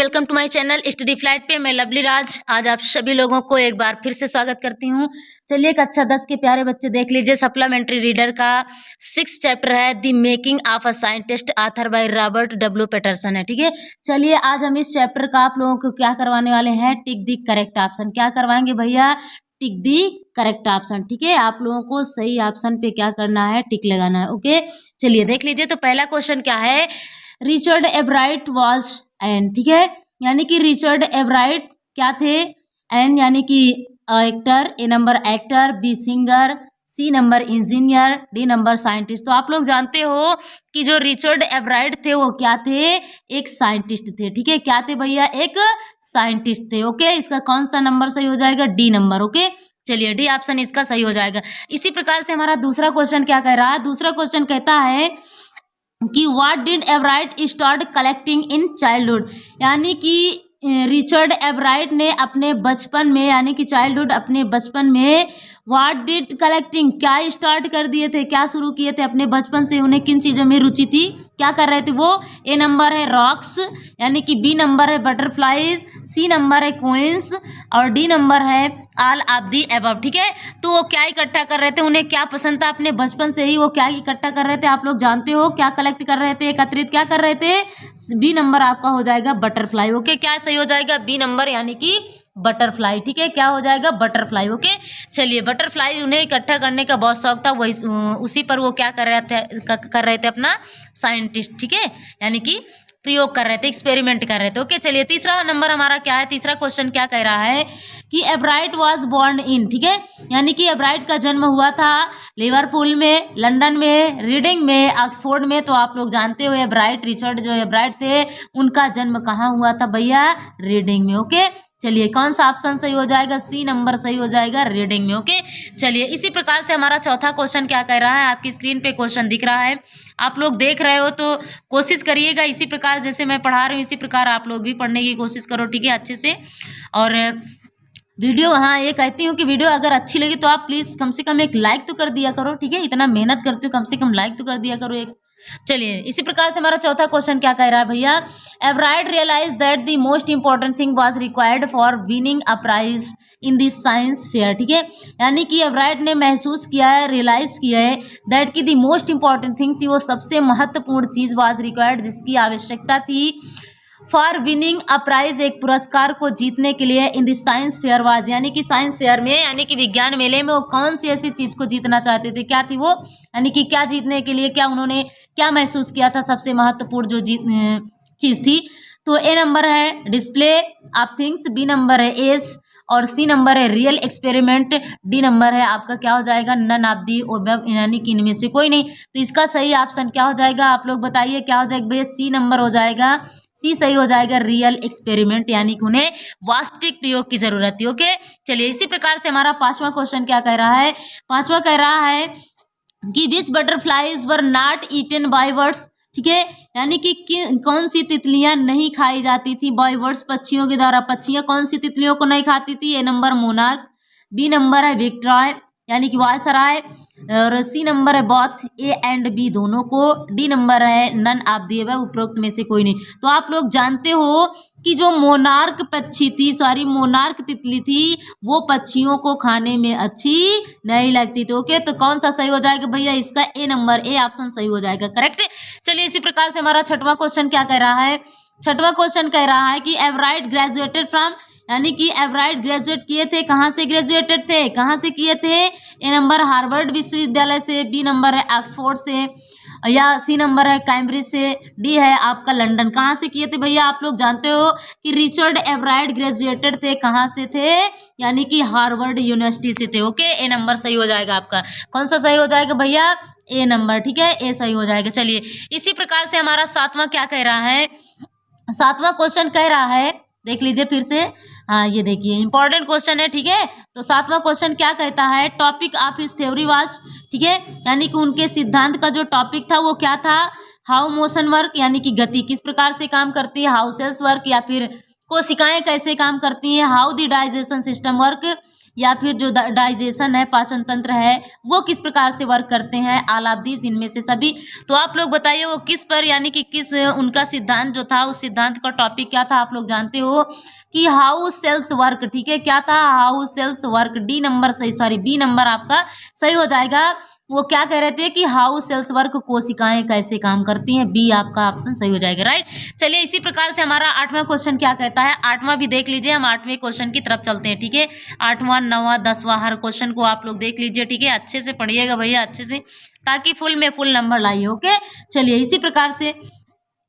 Welcome to my channel study flight पे। मैं lovely राज आज आप सभी लोगों को एक बार फिर से स्वागत करती हूँ। चलिए कक्षा 10 के प्यारे बच्चे देख लीजिए, सप्लीमेंट्री रीडर का 6 चैप्टर है the making of a scientist, author by Robert W Patterson है। ठीक है, चलिए आज हम इस चैप्टर का आप लोगों को क्या करवाने वाले हैं, टिक द करेक्ट ऑप्शन। क्या करवाएंगे भैया, टिक दी करेक्ट ऑप्शन। ठीक है, आप लोगों को सही ऑप्शन पे क्या करना है, टिक लगाना है। ओके, चलिए देख लीजिए। तो पहला क्वेश्चन क्या है, रिचर्ड एब्राइट वाज एन। ठीक है, यानी कि रिचर्ड एब्राइट क्या थे, एन यानी कि actor, A number actor, B singer, C number engineer, D number scientist. तो आप लोग जानते हो कि जो रिचर्ड एब्राइट थे वो क्या थे, एक साइंटिस्ट थे। ठीक है, क्या थे भैया, एक साइंटिस्ट थे। ओके, इसका कौन सा नंबर सही हो जाएगा, डी नंबर। ओके, चलिए डी ऑप्शन इसका सही हो जाएगा। इसी प्रकार से हमारा दूसरा क्वेश्चन क्या कह रहा है, दूसरा क्वेश्चन कहता है कि what did एब्राइट start collecting in childhood. यानी कि रिचर्ड एब्राइट ने अपने बचपन में, यानी कि चाइल्डहुड, अपने बचपन में व्हाट डिड कलेक्टिंग, क्या स्टार्ट कर दिए थे, क्या शुरू किए थे अपने बचपन से, उन्हें किन चीज़ों में रुचि थी, क्या कर रहे थे वो। ए नंबर है रॉक्स, यानी कि बी नंबर है बटरफ्लाइज, सी नंबर है कोइंस और डी नंबर है ऑल ऑफ दी अबव। ठीक है, तो वो क्या इकट्ठा कर रहे थे, उन्हें क्या पसंद था, अपने बचपन से ही वो क्या इकट्ठा कर रहे थे, आप लोग जानते हो क्या कलेक्ट कर रहे थे, एकत्रित क्या कर रहे थे। बी नंबर आपका हो जाएगा बटरफ्लाई। ओके, क्या सही हो जाएगा, बी नंबर यानी कि बटरफ्लाई। ठीक है, क्या हो जाएगा, बटरफ्लाई। ओके, चलिए बटरफ्लाई उन्हें इकट्ठा करने का बहुत शौक था, वही उसी पर वो क्या कर रहे थे अपना साइंटिस्ट। ठीक है, यानी कि प्रयोग कर रहे थे, एक्सपेरिमेंट कर रहे थे। ओके, चलिए तीसरा नंबर हमारा क्या है, तीसरा क्वेश्चन क्या कह रहा है कि एब्राइट वाज बोर्न इन। ठीक है, यानी कि एब्राइट का जन्म हुआ था लिवरपूल में, लंदन में, रीडिंग में, ऑक्सफोर्ड में। तो आप लोग जानते हो एब्राइट, रिचर्ड जो एब्राइट थे उनका जन्म कहाँ हुआ था भैया, रीडिंग में। ओके, चलिए कौन सा ऑप्शन सही हो जाएगा, सी नंबर सही हो जाएगा, रीडिंग में। ओके, चलिए इसी प्रकार से हमारा चौथा क्वेश्चन क्या कह रहा है, आपकी स्क्रीन पे क्वेश्चन दिख रहा है, आप लोग देख रहे हो तो कोशिश करिएगा इसी प्रकार जैसे मैं पढ़ा रही हूँ इसी प्रकार आप लोग भी पढ़ने की कोशिश करो। ठीक है, अच्छे से। और वीडियो, हाँ ये कहती हूँ कि वीडियो अगर अच्छी लगी तो आप प्लीज़ कम से कम एक लाइक तो कर दिया करो। ठीक है, इतना मेहनत करते हो, कम से कम लाइक तो कर दिया करो एक। चलिए इसी प्रकार से हमारा चौथा क्वेश्चन क्या कह रहा है भैया, Ebright realize that the most important thing was required for winning a prize in this science fair. ठीक है, यानी कि एब्राइट ने महसूस किया है, रियलाइज किया है दैट की द मोस्ट इंपॉर्टेंट थिंग थी, वो सबसे महत्वपूर्ण चीज वाज रिक्वायर्ड, जिसकी आवश्यकता थी फॉर विनिंग अ प्राइज, एक पुरस्कार को जीतने के लिए, इन दिस साइंस फेयर वाज, यानी कि साइंस फेयर में, यानी कि विज्ञान मेले में वो कौन सी ऐसी चीज को जीतना चाहते थे, क्या थी वो, यानी कि क्या जीतने के लिए, क्या उन्होंने क्या महसूस किया था सबसे महत्वपूर्ण जो चीज थी। तो ए नंबर है display of things, B number है एस और सी नंबर है रियल एक्सपेरिमेंट, डी नंबर है आपका क्या हो जाएगा, नन ऑफ दी अबव, यानी कि इनमें से कोई नहीं। तो इसका सही ऑप्शन क्या हो जाएगा, आप लोग बताइए क्या हो जाएगा भैया, सी नंबर हो जाएगा, सी सही हो जाएगा, रियल एक्सपेरिमेंट, यानी कि उन्हें वास्तविक प्रयोग की जरूरत थी। ओके, चलिए इसी प्रकार से हमारा पांचवा क्वेश्चन क्या कह रहा है, पांचवा कह रहा है कि which butterflies were not eaten by birds. ठीक है, यानी कि कौन सी तितलियां नहीं खाई जाती थी बाय बर्ड्स, पक्षियों के द्वारा। पक्षियां कौन सी तितलियों को नहीं खाती थी, ए नंबर मोनार्क, बी नंबर है विक्ट्रॉय यानी कि वायसराय, और सी नंबर है बॉथ, ए एंड बी दोनों को, डी नंबर है नन ऑफ दी अबव, उपरोक्त में से कोई नहीं। तो आप लोग जानते हो कि जो मोनार्क पक्षी थी, सॉरी मोनार्क तितली थी, वो पक्षियों को खाने में अच्छी नहीं लगती थी। ओके, तो कौन सा सही हो जाएगा भैया, इसका ए नंबर, ए ऑप्शन सही हो जाएगा, करेक्ट। चलिए इसी प्रकार से हमारा छठवां क्वेश्चन क्या कह रहा है, छठवां क्वेश्चन कह रहा है कि एवराइट ग्रेजुएटेड फ्रॉम, यानी कि एवराइट ग्रेजुएट किए थे, कहाँ से ग्रेजुएटेड थे, कहाँ से किए थे, ए नंबर हार्वर्ड विश्वविद्यालय से, बी नंबर है ऑक्सफोर्ड से, या सी नंबर है कैम्ब्रिज से, डी है आपका लंदन। कहाँ से किए थे भैया, आप लोग जानते हो कि रिचर्ड एवराइट ग्रेजुएटेड थे, कहाँ से थे, यानी कि हार्वर्ड यूनिवर्सिटी से थे। ओके, ए नंबर सही हो जाएगा आपका, कौन सा सही हो जाएगा भैया, ए नंबर। ठीक है, ए सही हो जाएगा। चलिए इसी प्रकार से हमारा सातवां क्या कह रहा है, सातवां क्वेश्चन कह रहा है, देख लीजिए फिर से, हाँ ये देखिए इंपॉर्टेंट क्वेश्चन है। ठीक है, तो सातवां क्वेश्चन क्या कहता है, topic of his theory was, ठीक है, यानी कि उनके सिद्धांत का जो टॉपिक था वो क्या था, हाउ मोशन वर्क, यानी कि गति किस प्रकार से काम करती है, हाउ सेल्स वर्क, या फिर कोशिकाएं कैसे काम करती हैं, how the digestion system work, या फिर जो डाइजेशन है, पाचन तंत्र है, वो किस प्रकार से वर्क करते हैं, ऑल ऑफ दीज, इनमें से सभी। तो आप लोग बताइए वो किस पर, यानी कि किस उनका सिद्धांत जो था, उस सिद्धांत का टॉपिक क्या था, आप लोग जानते हो कि हाउ सेल्स वर्क। ठीक है, क्या था, how cells work. D number सही, सॉरी बी नंबर आपका सही हो जाएगा। वो क्या कह रहे थे कि हाउ सेल्स वर्क, कोशिकाएं कैसे काम करती हैं, बी आपका ऑप्शन सही हो जाएगा, राइट। चलिए इसी प्रकार से हमारा 8वां क्वेश्चन क्या कहता है, 8वां भी देख लीजिए। हम 8वें क्वेश्चन की तरफ चलते हैं, ठीक है। 8वां, 9वां, 10वां हर क्वेश्चन को आप लोग देख लीजिए, ठीक है। अच्छे से पढ़िएगा भैया, अच्छे से, ताकि फुल में फुल नंबर लाइए, ओके। चलिए इसी प्रकार से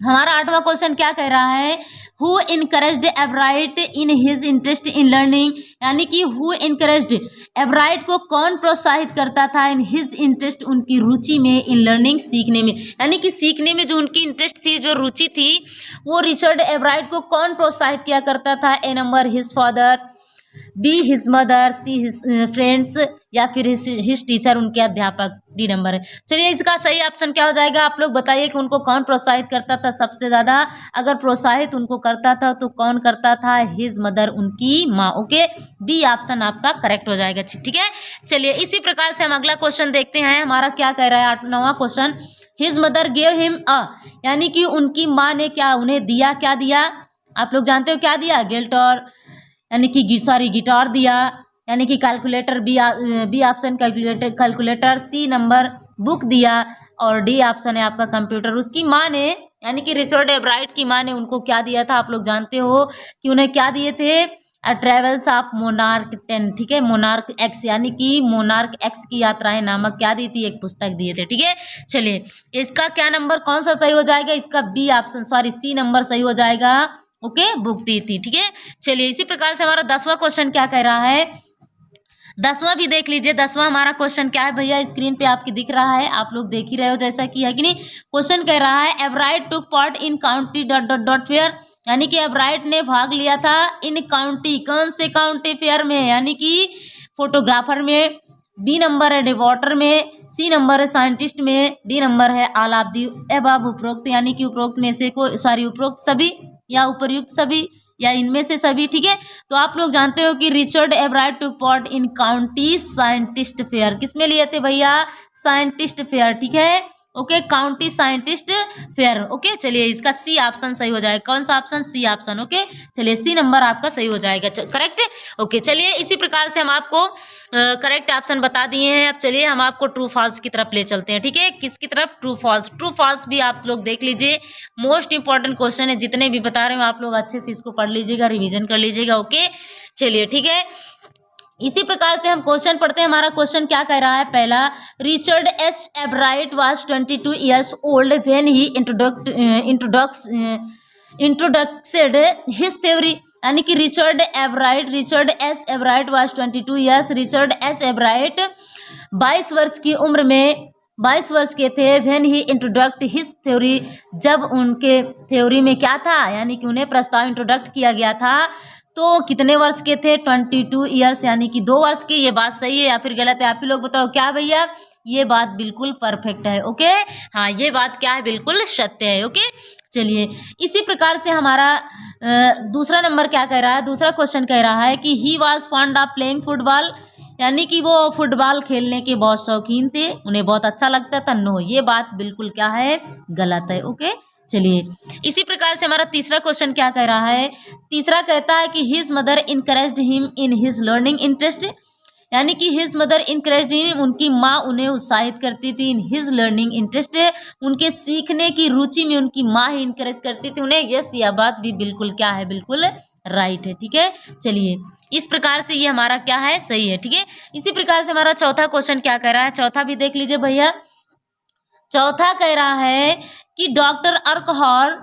हमारा 8वां क्वेश्चन क्या कह रहा है, who encouraged Everett in his interest in learning, यानी कि हु इनकरेज्ड, एवराइट को कौन प्रोत्साहित करता था, इन हिज इंटरेस्ट, उनकी रुचि में, इन लर्निंग, सीखने में, यानी कि सीखने में जो उनकी इंटरेस्ट थी, जो रुचि थी, वो रिचर्ड एवराइट को कौन प्रोत्साहित किया करता था। A number his father, B his mother, C his friends, या फिर हिज टीचर, उनके अध्यापक। डी नंबर है। चलिए इसका सही ऑप्शन क्या हो जाएगा, आप लोग बताइए कि उनको कौन प्रोत्साहित करता था सबसे ज़्यादा। अगर प्रोत्साहित उनको करता था तो कौन करता था, हिज मदर, उनकी माँ, ओके। बी ऑप्शन आपका करेक्ट हो जाएगा, ठीक है। चलिए इसी प्रकार से हम अगला क्वेश्चन देखते हैं, हमारा क्या कह रहा है 9वां question, his mother gave him a, यानी कि उनकी माँ ने क्या उन्हें दिया, क्या दिया, आप लोग जानते हो क्या दिया, गिल्टर, यानी कि सॉरी गिटार दिया, यानी कि calculator, B option calculator, C number book दिया, और डी ऑप्शन है आपका कंप्यूटर। उसकी माँ ने, यानी कि रिचर्ड एवराइट की माँ ने उनको क्या दिया था, आप लोग जानते हो कि उन्हें क्या दिए थे, ट्रेवल्स ऑफ मोनार्क 10, ठीक है, मोनार्क एक्स, यानी कि मोनार्क एक्स की यात्राएं नामक क्या दी थी, एक पुस्तक दिए थे, ठीक है। चलिए इसका क्या नंबर कौन सा सही हो जाएगा, इसका B option, sorry C number सही हो जाएगा, ओके, बुक दी थी, ठीक है। चलिए इसी प्रकार से हमारा 10वां क्वेश्चन क्या कह रहा है, 10वां भी देख लीजिए। 10वां हमारा क्वेश्चन क्या है भैया, स्क्रीन पे आपकी दिख रहा है, आप लोग देख ही रहे हो जैसा कि है कि नहीं। क्वेश्चन कह रहा है Everett took part in county dot dot dot fair, यानी कि एवराइट ने भाग लिया था इन काउंटी, कौन से काउंटी फेयर में, यानी कि फोटोग्राफर में, बी नंबर है रिपोर्टर में, सी नंबर है साइंटिस्ट में, डी नंबर है ऑल ऑफ दी अबव, उपरोक्त, यानी कि उपरोक्त में से कोई, सॉरी उपरोक्त सभी, या उपर्युक्त सभी, या इनमें से सभी, ठीक है। तो आप लोग जानते हो कि Richard Everett took part in county scientist fair, किसमें लिए थे भैया, साइंटिस्ट फेयर, ठीक है, okay, county scientist fair, okay. चलिए इसका सी ऑप्शन सही हो जाएगा, कौन सा ऑप्शन, सी ऑप्शन, ओके। चलिए सी नंबर आपका सही हो जाएगा, करेक्ट, ओके। चलिए इसी प्रकार से हम आपको करेक्ट ऑप्शन बता दिए हैं। अब चलिए हम आपको ट्रू फॉल्स की तरफ ले चलते हैं, ठीक है। किसकी तरफ, ट्रू फॉल्स। ट्रू फॉल्स भी आप लोग देख लीजिए, मोस्ट इंपॉर्टेंट क्वेश्चन है, जितने भी बता रहे हो आप लोग अच्छे से इसको पढ़ लीजिएगा, रिवीजन कर लीजिएगा, ओके। चलिए ठीक है, इसी प्रकार से हम क्वेश्चन पढ़ते हैं। हमारा क्वेश्चन क्या कह रहा है, पहला, Richard S Ebright was 22 years old when he introduced his theory, यानी कि Richard S Ebright was 22 years, Richard S Ebright 22 वर्ष की उम्र में, 22 वर्ष के थे, when he introduced his theory, जब उनके थ्योरी में क्या था, यानी कि उन्हें प्रस्ताव इंट्रोडक्ट किया गया था, तो कितने वर्ष के थे, 22 ईयर्स, यानी कि 2 वर्ष की। ये बात सही है या फिर गलत है, आप ही लोग बताओ क्या भैया, ये बात बिल्कुल परफेक्ट है, ओके। हाँ ये बात क्या है, बिल्कुल सत्य है, ओके। चलिए इसी प्रकार से हमारा दूसरा नंबर क्या कह रहा है, दूसरा क्वेश्चन कह रहा है कि he was fond of playing football, यानी कि वो फुटबॉल खेलने के बहुत शौकीन थे, उन्हें बहुत अच्छा लगता था। नो, ये बात बिल्कुल क्या है, गलत है, ओके। चलिए इसी प्रकार से हमारा तीसरा क्वेश्चन क्या कह रहा है, तीसरा कहता है कि his mother encouraged him in his learning interest, यानी कि हिज मदर इनकरेज्ड हिम, उनकी माँ उन्हें उत्साहित करती थी, इन हिज लर्निंग इंटरेस्ट, उनके सीखने की रुचि में उनकी माँ ही इनकरेज करती थी उन्हें। यस, यह बात भी बिल्कुल क्या है, बिल्कुल राइट है, ठीक है। चलिए इस प्रकार से ये हमारा क्या है, सही है, ठीक है। इसी प्रकार से हमारा चौथा क्वेश्चन क्या कह रहा है, चौथा भी देख लीजिए भैया। चौथा कह रहा है कि doctor alcohol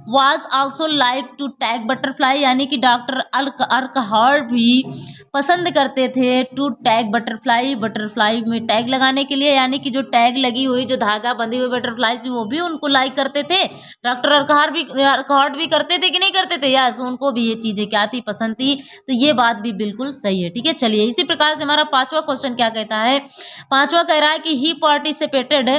was also like to tag butterfly, यानी कि डॉक्टर अल्कोहल भी पसंद करते थे टू टैग बटरफ्लाई, बटरफ्लाई में टैग लगाने के लिए, यानी कि जो टैग लगी हुई, जो धागा बंधी हुई बटरफ्लाई से, वो भी उनको लाइक करते थे। डॉक्टर अल्कोहल भी करते थे कि नहीं करते थे, यस, उनको भी ये चीज़ें क्या थी, पसंद थी। तो ये बात भी बिल्कुल सही है, ठीक है। चलिए इसी प्रकार से हमारा पांचवा क्वेश्चन क्या कहता है, पांचवा कह रहा है कि he participated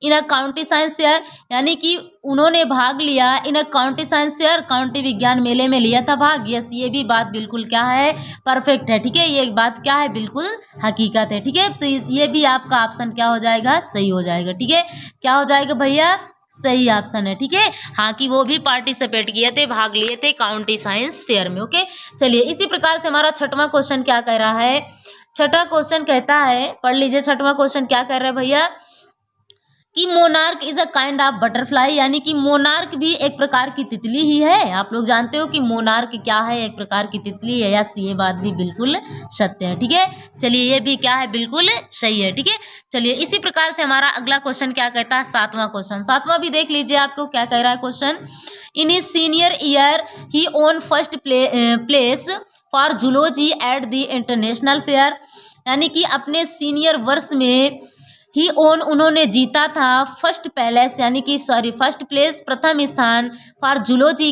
in a county science fair, यानी कि उन्होंने भाग लिया in a county science fair, county विज्ञान मेले में लिया था भाग। यस, ये भी बात बिल्कुल क्या है, परफेक्ट है। ठीक है, ये बात क्या है, बिल्कुल हकीकत है। ठीक है, तो ये भी आपका ऑप्शन क्या हो जाएगा, सही हो जाएगा। ठीक है, क्या हो जाएगा भैया, सही ऑप्शन है। ठीक है, हाँ कि वो भी पार्टिसिपेट किए थे, भाग लिए थे काउंटी साइंस फेयर में। ओके, चलिए इसी प्रकार से हमारा छठवां क्वेश्चन क्या कह रहा है। छठा क्वेश्चन कहता है, पढ़ लीजिए छठवां क्वेश्चन क्या कह रहा है भैया, कि monarch is a kind of butterfly, यानी कि मोनार्क भी एक प्रकार की तितली ही है। आप लोग जानते हो कि मोनार्क क्या है, एक प्रकार की तितली है। यस, ये बात भी बिल्कुल सत्य है। ठीक है, चलिए ये भी क्या है, बिल्कुल सही है। ठीक है, चलिए इसी प्रकार से हमारा अगला क्वेश्चन क्या कहता है, सातवां क्वेश्चन। सातवां भी देख लीजिए आपको क्या कह रहा है question. In his senior year he own first place for zoology at the international fair, यानी कि अपने सीनियर वर्ष में ही उन्होंने जीता था फर्स्ट पैलेस, यानी कि फर्स्ट प्लेस, प्रथम स्थान फॉर जूलॉजी,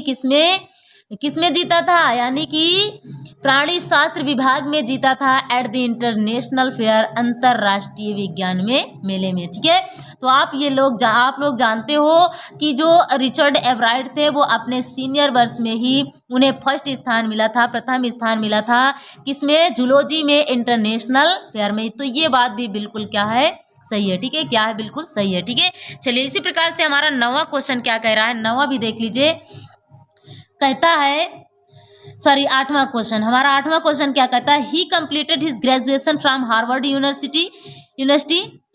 किसमें जीता था, यानी कि प्राणी शास्त्र विभाग में जीता था एट द इंटरनेशनल फेयर, अंतरराष्ट्रीय विज्ञान में मेले में। ठीक है, तो आप लोग जानते हो कि जो रिचर्ड एवराइट थे वो अपने सीनियर वर्ष में ही उन्हें फर्स्ट स्थान मिला था, प्रथम स्थान मिला था, किसमें, जूलॉजी में, इंटरनेशनल फेयर में। तो ये बात भी बिल्कुल क्या है, सही है। ठीक है, क्या है, बिल्कुल सही है। ठीक है, चलिए इसी प्रकार से हमारा नौवां क्वेश्चन क्या कह रहा है, नौवां भी देख लीजिए। कहता है, सॉरी आठवां क्वेश्चन, हमारा आठवां क्वेश्चन क्या कहता है, ही completed his graduation from Harvard university,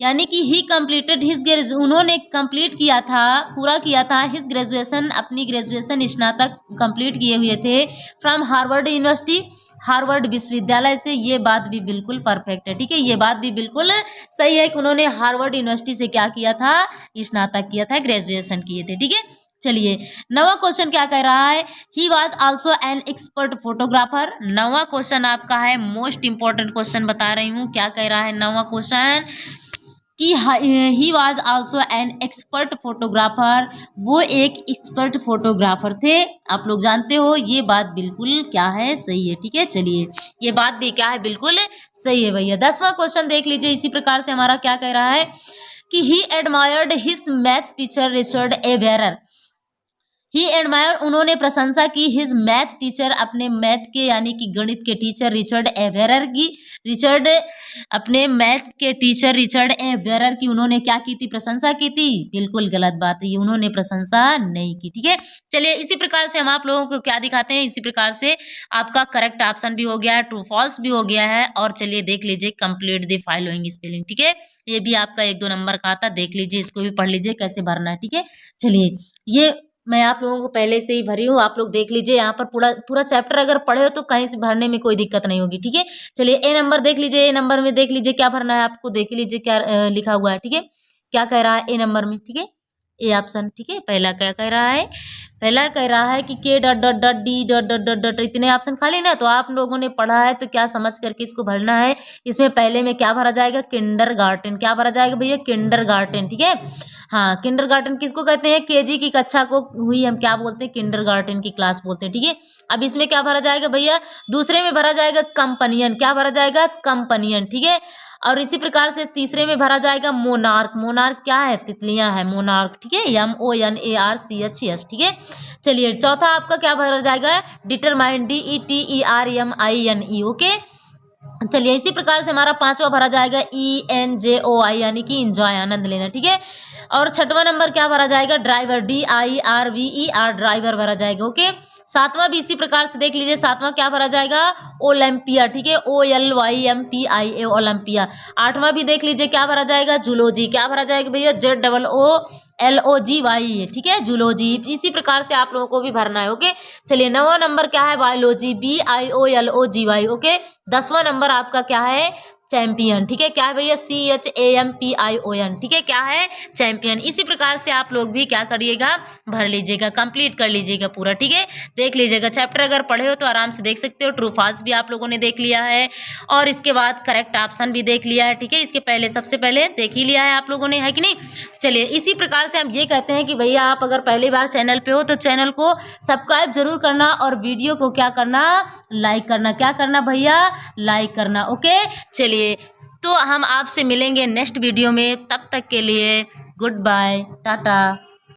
यानी कि ही कंप्लीटेड हिज, उन्होंने कंप्लीट किया था, पूरा किया था हिज ग्रेजुएशन, अपनी ग्रेजुएशन स्नातक कंप्लीट किए हुए थे फ्रॉम हार्वर्ड यूनिवर्सिटी, हार्वर्ड विश्वविद्यालय से। ये बात भी बिल्कुल परफेक्ट है। ठीक है, ये बात भी बिल्कुल सही है कि उन्होंने हार्वर्ड यूनिवर्सिटी से क्या किया था, स्नातक किया था, ग्रेजुएशन किए थे। ठीक है, चलिए नवा क्वेश्चन क्या कह रहा है, he was also an expert photographer. नवा क्वेश्चन आपका है मोस्ट इंपॉर्टेंट क्वेश्चन बता रही हूँ, क्या कह रहा है नवा क्वेश्चन, कि he was also an expert photographer, वो एक एक्सपर्ट फोटोग्राफर थे। आप लोग जानते हो ये बात बिल्कुल क्या है, सही है। ठीक है, चलिए ये बात भी क्या है, बिल्कुल सही है भैया। 10वां क्वेश्चन देख लीजिए, इसी प्रकार से हमारा क्या कह रहा है, कि he admired his math teacher Richard A Weaver, he admire, उन्होंने प्रशंसा की, हिज मैथ टीचर, अपने मैथ के यानी कि गणित के टीचर रिचर्ड ए वेरर की, अपने मैथ के टीचर रिचर्ड ए वेरर की उन्होंने क्या की थी, प्रशंसा की थी। बिल्कुल गलत बात है, ये उन्होंने प्रशंसा नहीं की। ठीक है, चलिए इसी प्रकार से हम आप लोगों को क्या दिखाते हैं, इसी प्रकार से आपका करेक्ट ऑप्शन भी हो गया है, ट्रू फॉल्स भी हो गया है। और चलिए देख लीजिए, कंप्लीट द फॉलोइंग स्पेलिंग। ठीक है, ये भी आपका 1-2 नंबर का आता, देख लीजिए, इसको भी पढ़ लीजिए कैसे भरना है। ठीक है, चलिए ये मैं आप लोगों को पहले से ही भरी हूँ, आप लोग देख लीजिए, यहाँ पर पूरा चैप्टर अगर पढ़े हो तो कहीं से भरने में कोई दिक्कत नहीं होगी। ठीक है, चलिए ए नंबर देख लीजिए, ए नंबर में देख लीजिए क्या भरना है आपको, देख लीजिए क्या लिखा हुआ है। ठीक है, क्या कह रहा है ए नंबर में, ठीक है, ए ऑप्शन। ठीक है, पहला क्या कह रहा है, पहला कह रहा है कि के dot dot dot D dot dot dot dot, इतने ऑप्शन खाली ना, तो आप लोगों ने पढ़ा है तो क्या समझ करके इसको भरना है। इसमें पहले में क्या भरा जाएगा, किंडरगार्टन, क्या भरा जाएगा भैया, किंडरगार्टन। ठीक है, हाँ किंडरगार्टन किसको कहते हैं, केजी की कक्षा को हुई हम क्या बोलते हैं, किंडरगार्टन की क्लास बोलते हैं। ठीक है, अब इसमें क्या भरा जाएगा भैया, दूसरे में भरा जाएगा कंपनियन, क्या भरा जाएगा, कंपनियन। ठीक है, और इसी प्रकार से तीसरे में भरा जाएगा मोनार्क, मोनार्क क्या है, तितलियां है, मोनार्क। ठीक है, MONARCH। ठीक है, चलिए चौथा आपका क्या भरा जाएगा, डिटरमाइन, DETERMINE। ओके, चलिए इसी प्रकार से हमारा पांचवा भरा जाएगा ENJOY, यानी कि इंजॉय, आनंद लेना। ठीक है, और छठवां नंबर क्या भरा जाएगा, ड्राइवर, DIRVER, ड्राइवर भरा जाएगा। ओके, सातवां भी इसी प्रकार से देख लीजिए, सातवां क्या भरा जाएगा, ओलंपिया। ठीक है, OLYMPIA, ओलंपिया। आठवां भी देख लीजिए क्या भरा जाएगा, जूलॉजी, क्या भरा जाएगा भैया, ZOOLOGY। ठीक है, जूलॉजी। इसी प्रकार से आप लोगों को भी भरना है। ओके, चलिए 9वां नंबर क्या है, बायोलॉजी, BIOLOGY। ओके, 10वां नंबर आपका क्या है, चैंपियन। ठीक है, क्या है भैया, CHAMPION। ठीक है, क्या है, चैंपियन। इसी प्रकार से आप लोग भी क्या करिएगा, भर लीजिएगा, कंप्लीट कर लीजिएगा पूरा। ठीक है, देख लीजिएगा, चैप्टर अगर पढ़े हो तो आराम से देख सकते हो। ट्रू फॉल्स भी आप लोगों ने देख लिया है, और इसके बाद करेक्ट ऑप्शन भी देख लिया है। ठीक है, इसके पहले सबसे पहले देख ही लिया है आप लोगों ने, है कि नहीं। चलिए इसी प्रकार से हम ये कहते हैं कि भैया आप अगर पहली बार चैनल पे हो तो चैनल को सब्सक्राइब जरूर करना, और वीडियो को क्या करना, लाइक करना। क्या करना भैया, लाइक करना। ओके, चलिए तो हम आपसे मिलेंगे नेक्स्ट वीडियो में, तब तक के लिए गुड बाय, टाटा।